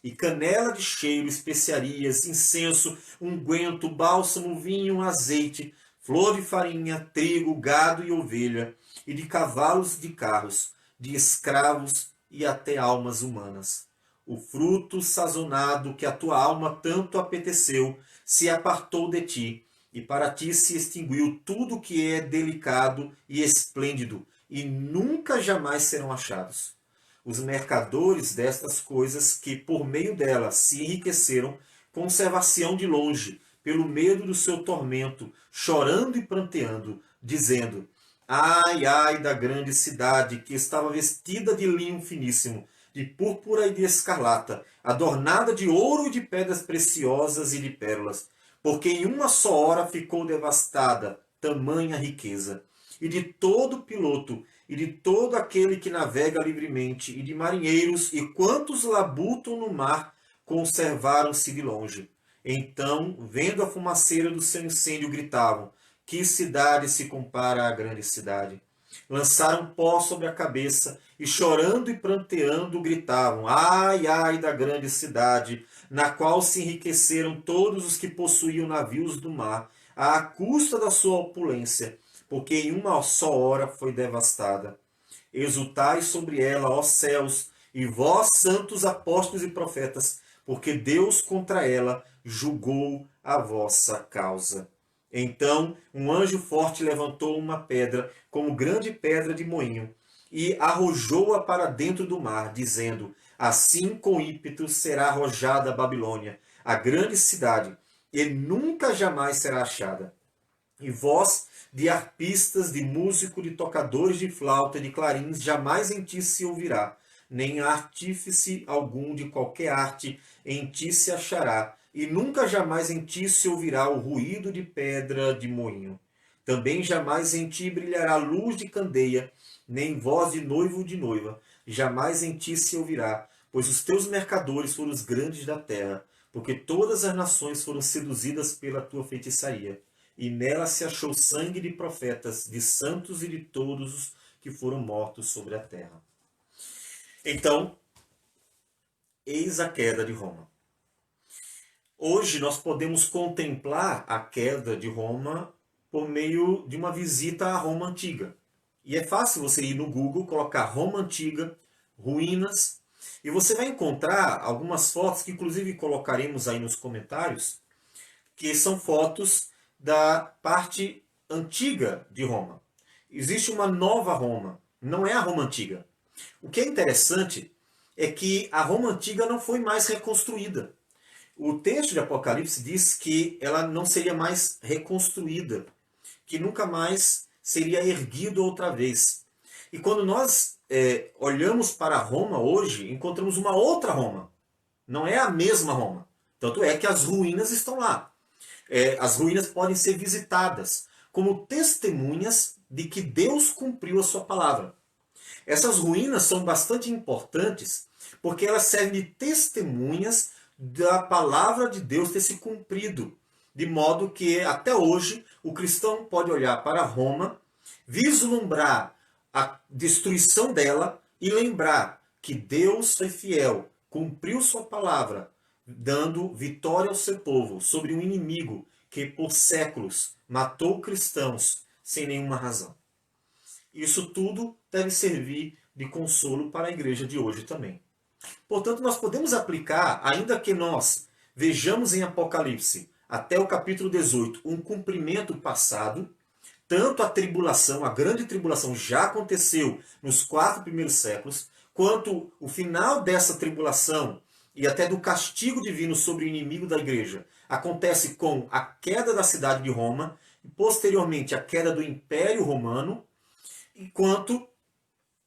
E canela de cheiro, especiarias, incenso, unguento, bálsamo, vinho, azeite, flor de farinha, trigo, gado e ovelha, e de cavalos e de carros, de escravos e até almas humanas. O fruto sazonado que a tua alma tanto apeteceu se apartou de ti, e para ti se extinguiu tudo que é delicado e esplêndido, e nunca jamais serão achados. Os mercadores destas coisas que por meio delas se enriqueceram, conservar-se-ão de longe, pelo medo do seu tormento, chorando e pranteando, dizendo: Ai, ai da grande cidade, que estava vestida de linho finíssimo, de púrpura e de escarlata, adornada de ouro e de pedras preciosas e de pérolas, porque em uma só hora ficou devastada, tamanha riqueza. E de todo piloto, e de todo aquele que navega livremente, e de marinheiros, e quantos labutam no mar, conservaram-se de longe. Então, vendo a fumaceira do seu incêndio, gritavam: Que cidade se compara à grande cidade? Lançaram pó sobre a cabeça e, chorando e pranteando, gritavam: Ai, ai da grande cidade, na qual se enriqueceram todos os que possuíam navios do mar, à custa da sua opulência, porque em uma só hora foi devastada. Exultai sobre ela, ó céus, e vós, santos apóstolos e profetas, porque Deus contra ela julgou a vossa causa. Então um anjo forte levantou uma pedra, como grande pedra de moinho, e arrojou-a para dentro do mar, dizendo: Assim com ímpeto será arrojada a Babilônia, a grande cidade, e nunca jamais será achada. E vós, de arpistas, de músico, de tocadores de flauta e de clarins, jamais em ti se ouvirá, nem artífice algum de qualquer arte em ti se achará, e nunca jamais em ti se ouvirá o ruído de pedra de moinho. Também jamais em ti brilhará luz de candeia, nem voz de noivo ou de noiva. Jamais em ti se ouvirá, pois os teus mercadores foram os grandes da terra, porque todas as nações foram seduzidas pela tua feitiçaria. E nela se achou sangue de profetas, de santos e de todos os que foram mortos sobre a terra. Então, eis a queda de Roma. Hoje nós podemos contemplar a queda de Roma por meio de uma visita à Roma Antiga. E é fácil você ir no Google, colocar Roma Antiga, ruínas, e você vai encontrar algumas fotos que inclusive colocaremos aí nos comentários, que são fotos da parte antiga de Roma. Existe uma nova Roma, não é a Roma Antiga. O que é interessante é que a Roma Antiga não foi mais reconstruída. O texto de Apocalipse diz que ela não seria mais reconstruída, que nunca mais seria erguido outra vez. E quando nós olhamos para Roma hoje, encontramos uma outra Roma. Não é a mesma Roma. Tanto é que as ruínas estão lá. As ruínas podem ser visitadas como testemunhas de que Deus cumpriu a sua palavra. Essas ruínas são bastante importantes porque elas servem de testemunhas da palavra de Deus ter se cumprido. De modo que até hoje o cristão pode olhar para Roma, vislumbrar a destruição dela e lembrar que Deus foi fiel, cumpriu sua palavra, dando vitória ao seu povo sobre um inimigo que por séculos matou cristãos sem nenhuma razão. Isso tudo deve servir de consolo para a igreja de hoje também. Portanto, nós podemos aplicar, ainda que nós vejamos em Apocalipse, até o capítulo 18, um cumprimento passado, tanto a tribulação, a grande tribulação já aconteceu nos 4 primeiros séculos, quanto o final dessa tribulação e até do castigo divino sobre o inimigo da igreja acontece com a queda da cidade de Roma e posteriormente a queda do Império Romano, enquanto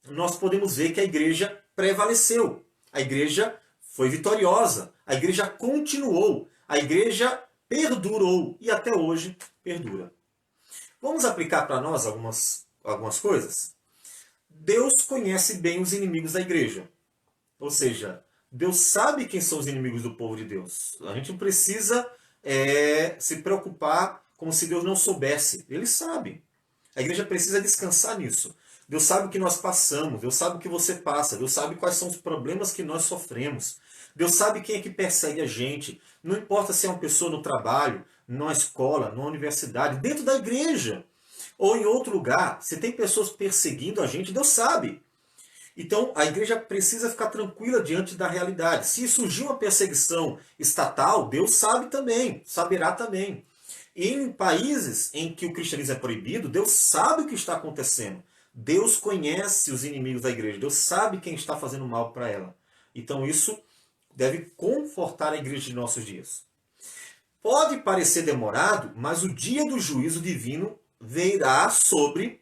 nós podemos ver que a igreja prevaleceu. A igreja foi vitoriosa, a igreja continuou, a igreja perdurou e até hoje perdura. Vamos aplicar para nós algumas coisas? Deus conhece bem os inimigos da igreja. Ou seja, Deus sabe quem são os inimigos do povo de Deus. A gente não precisa se preocupar como se Deus não soubesse. Ele sabe. A igreja precisa descansar nisso. Deus sabe o que nós passamos, Deus sabe o que você passa, Deus sabe quais são os problemas que nós sofremos. Deus sabe quem é que persegue a gente. Não importa se é uma pessoa no trabalho, na escola, na universidade, dentro da igreja ou em outro lugar. Se tem pessoas perseguindo a gente, Deus sabe. Então a igreja precisa ficar tranquila diante da realidade. Se surgir uma perseguição estatal, Deus sabe também, saberá também. Em países em que o cristianismo é proibido, Deus sabe o que está acontecendo. Deus conhece os inimigos da igreja. Deus sabe quem está fazendo mal para ela. Então isso deve confortar a igreja de nossos dias. Pode parecer demorado, mas o dia do juízo divino virá sobre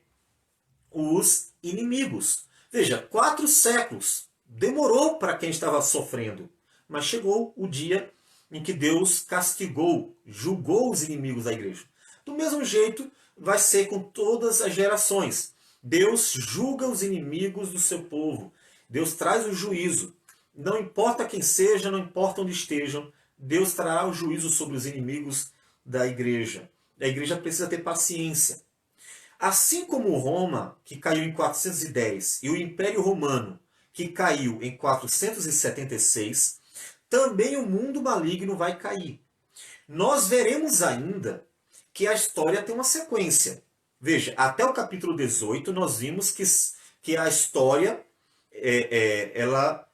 os inimigos. Veja, 4 séculos. Demorou para quem estava sofrendo. Mas chegou o dia em que Deus castigou, julgou os inimigos da igreja. Do mesmo jeito, vai ser com todas as gerações. Deus julga os inimigos do seu povo. Deus traz o juízo. Não importa quem seja, não importa onde estejam, Deus trará o juízo sobre os inimigos da igreja. A igreja precisa ter paciência. Assim como Roma, que caiu em 410, e o Império Romano, que caiu em 476, também o mundo maligno vai cair. Nós veremos ainda que a história tem uma sequência. Veja, até o capítulo 18 nós vimos que a história, a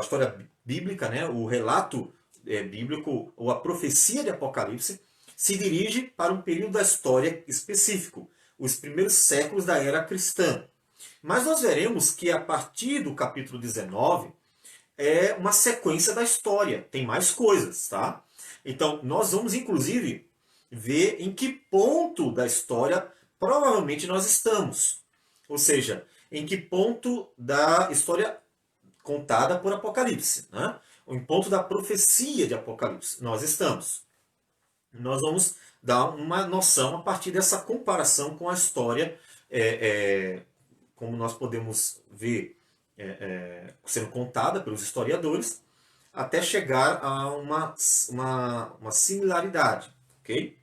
história bíblica, né, o relato bíblico, ou a profecia de Apocalipse, se dirige para um período da história específico, os primeiros séculos da era cristã. Mas nós veremos que a partir do capítulo 19 é uma sequência da história, tem mais coisas, tá? Então nós vamos inclusive ver em que ponto da história provavelmente nós estamos. Ou seja, em que ponto da história contada por Apocalipse, né? em ponto da profecia de Apocalipse. Nós estamos. Nós vamos dar uma noção a partir dessa comparação com a história, como nós podemos ver sendo contada pelos historiadores, até chegar a uma similaridade. Ok?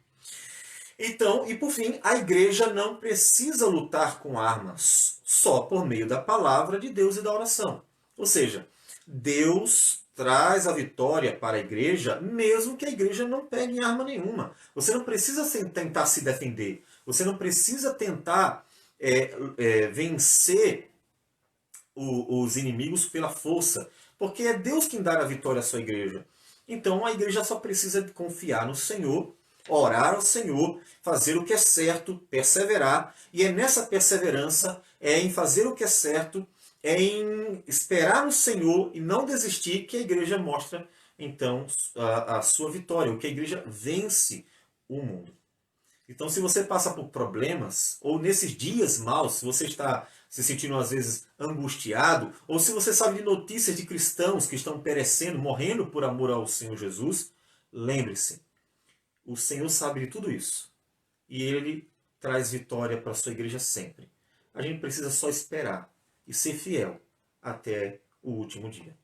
Então, e por fim, a igreja não precisa lutar com armas, só por meio da palavra de Deus e da oração. Ou seja, Deus traz a vitória para a igreja, mesmo que a igreja não pegue em arma nenhuma. Você não precisa tentar se defender. Você não precisa tentar vencer os inimigos pela força, porque é Deus quem dá a vitória à sua igreja. Então a igreja só precisa confiar no Senhor, orar ao Senhor, fazer o que é certo, perseverar, e é nessa perseverança, em fazer o que é certo, em esperar no Senhor e não desistir, que a igreja mostra então a sua vitória, o que a igreja vence o mundo. Então, se você passa por problemas, ou nesses dias maus, se você está se sentindo às vezes angustiado, ou se você sabe de notícias de cristãos que estão perecendo, morrendo por amor ao Senhor Jesus, lembre-se, o Senhor sabe de tudo isso. E Ele traz vitória para a sua igreja sempre. A gente precisa só esperar e ser fiel até o último dia.